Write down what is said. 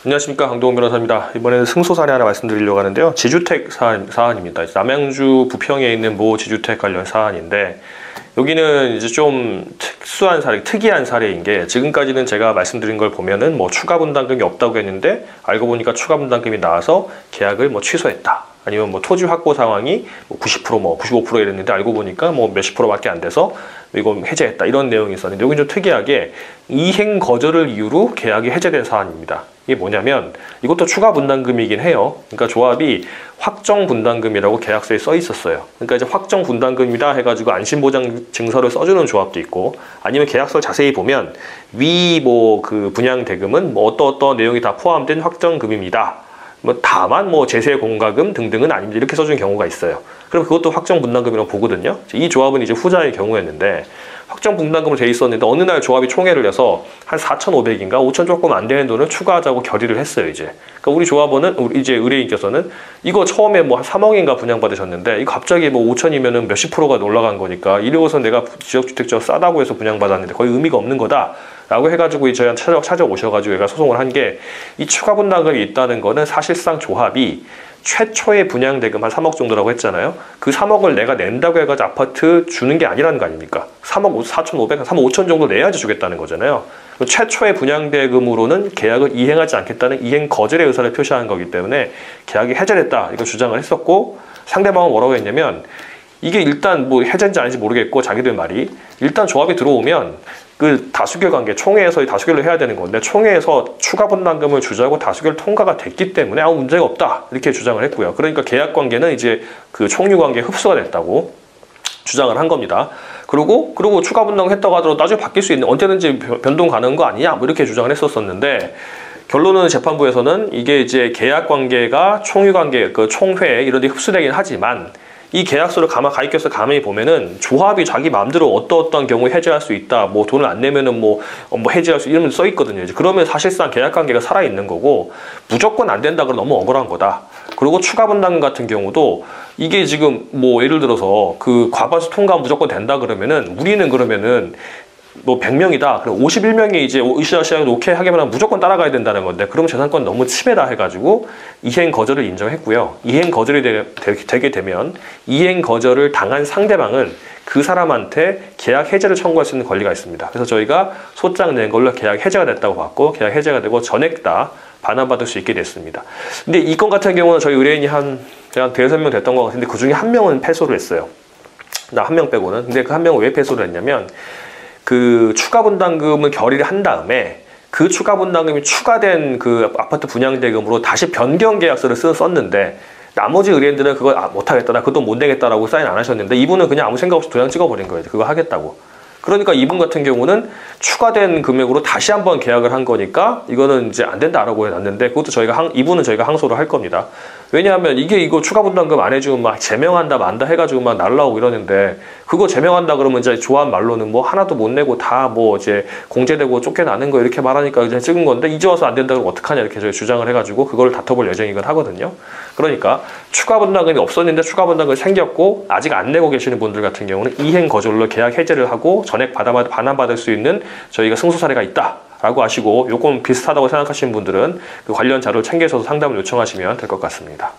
안녕하십니까, 강동원 변호사입니다. 이번에는 승소 사례 하나 말씀드리려고 하는데요. 지주택 사안입니다. 남양주 부평에 있는 모 지주택 관련 사안인데, 여기는 이제 좀 특수한 사례, 특이한 사례인 게, 지금까지는 제가 말씀드린 걸 보면은 뭐 추가 분담금이 없다고 했는데 알고 보니까 추가 분담금이 나와서 계약을 뭐 취소했다. 아니면 뭐 토지 확보 상황이 뭐 90%, 뭐 95% 이랬는데 알고 보니까 뭐 몇십 프로밖에 안 돼서 이거 해제했다, 이런 내용이 있었는데, 여기 좀 특이하게 이행 거절을 이유로 계약이 해제된 사안입니다. 이게 뭐냐면, 이것도 추가 분담금이긴 해요. 그러니까 조합이 확정 분담금이라고 계약서에 써 있었어요. 그러니까 이제 확정 분담금이다 해가지고 안심보장 증서를 써주는 조합도 있고, 아니면 계약서를 자세히 보면 위 뭐 그 분양 대금은 뭐 어떤 내용이 다 포함된 확정금입니다. 뭐 다만 뭐 제세 공과금 등등은 아닙니다, 이렇게 써준 경우가 있어요. 그럼 그것도 확정 분담금이라고 보거든요. 이 조합은 이제 후자의 경우였는데, 확정 분담금으로 돼 있었는데 어느 날 조합이 총회를 해서 한 4,500인가 5,000 조금 안 되는 돈을 추가하자고 결의를 했어요. 이제 그러니까 우리 조합원은, 이제 의뢰인께서는 이거 처음에 뭐 한 3억인가 분양받으셨는데 이거 갑자기 뭐 5,000이면은 몇십 프로가 올라간 거니까, 이러고서 내가 지역주택자 싸다고 해서 분양받았는데 거의 의미가 없는 거다 라고 해가지고 저희한테 찾아오셔가지고 얘가 소송을 한 게, 이 추가 분담금이 있다는 거는 사실상 조합이 최초의 분양대금 한 3억 정도라고 했잖아요. 그 3억을 내가 낸다고 해가지고 아파트 주는 게 아니라는 거 아닙니까? 3억 4,500, 3억 5천 정도 내야지 주겠다는 거잖아요. 최초의 분양대금으로는 계약을 이행하지 않겠다는 이행 거절의 의사를 표시한 거기 때문에 계약이 해제됐다, 이거 주장을 했었고, 상대방은 뭐라고 했냐면, 이게 일단 뭐 해제인지 아닌지 모르겠고, 자기들 말이 일단 조합이 들어오면 그 다수결 관계, 총회에서 다수결을 해야 되는 건데, 총회에서 추가 분담금을 주자고 다수결 통과가 됐기 때문에 아무 문제가 없다, 이렇게 주장을 했고요. 그러니까 계약 관계는 이제 그 총유 관계에 흡수가 됐다고 주장을 한 겁니다. 그리고 추가 분담금 했다고 하더라도 나중에 바뀔 수 있는, 언제든지 변동 가능한 거 아니냐, 뭐 이렇게 주장을 했었었는데, 결론은 재판부에서는 이게 이제 계약 관계가 총유 관계, 그 총회 이런 데 흡수되긴 하지만, 이 계약서를 가입해서 가만히 보면은 조합이 자기 마음대로 어떤 경우에 해제할 수 있다, 뭐 돈을 안 내면은 뭐 해제할 수, 이런 써 있거든요. 이제 그러면 사실상 계약 관계가 살아 있는 거고, 무조건 안 된다 그러면 너무 억울한 거다. 그리고 추가 분담금 같은 경우도 이게 지금 뭐 예를 들어서 그 과반수 통과 무조건 된다 그러면은, 우리는 그러면은 뭐 100명이다. 그럼 51명이 이제 으쌰으쌰 오케이 하기만 하면 무조건 따라가야 된다는 건데, 그러면 재산권 너무 침해다 해가지고 이행 거절을 인정했고요. 이행 거절이 되게 되면 이행 거절을 당한 상대방은 그 사람한테 계약 해제를 청구할 수 있는 권리가 있습니다. 그래서 저희가 소장 낸 걸로 계약 해제가 됐다고 봤고, 계약 해제가 되고 전액 다 반환받을 수 있게 됐습니다. 근데 이 건 같은 경우는 저희 의뢰인이 제가 대여섯 명 됐던 것 같은데, 그 중에 한 명은 패소를 했어요. 나 한 명 빼고는. 근데 그 한 명은 왜 패소를 했냐면, 그 추가 분담금을 결의를 한 다음에 그 추가 분담금이 추가된 그 아파트 분양대금으로 다시 변경 계약서를 썼는데, 나머지 의뢰인들은 그걸 못하겠다, 나 그 돈 못 내겠다라고 사인 안 하셨는데, 이분은 그냥 아무 생각 없이 도장 찍어버린 거예요. 그거 하겠다고. 그러니까 이분 같은 경우는 추가된 금액으로 다시 한번 계약을 한 거니까 이거는 이제 안 된다라고 해놨는데, 그것도 이분은 저희가 항소를 할 겁니다. 왜냐하면 이거 추가 분담금 안 해주면 막 제명한다 만다 해가지고 막 날라오고 이러는데, 그거 제명한다 그러면 이제 조합 말로는 뭐 하나도 못 내고 다 뭐 이제 공제되고 쫓겨나는 거 이렇게 말하니까 이제 찍은 건데, 이제 와서 안 된다 그러면 어떡하냐, 이렇게 저희 주장을 해가지고 그걸 다퉈볼 예정이긴 하거든요. 그러니까 추가 분담금이 없었는데 추가 분담금이 생겼고 아직 안 내고 계시는 분들 같은 경우는 이행 거절로 계약 해제를 하고 전액 반환받을 수 있는 저희가 승소 사례가 있다 라고 아시고, 요건 비슷하다고 생각하시는 분들은 그 관련 자료를 챙겨서 상담을 요청하시면 될 것 같습니다.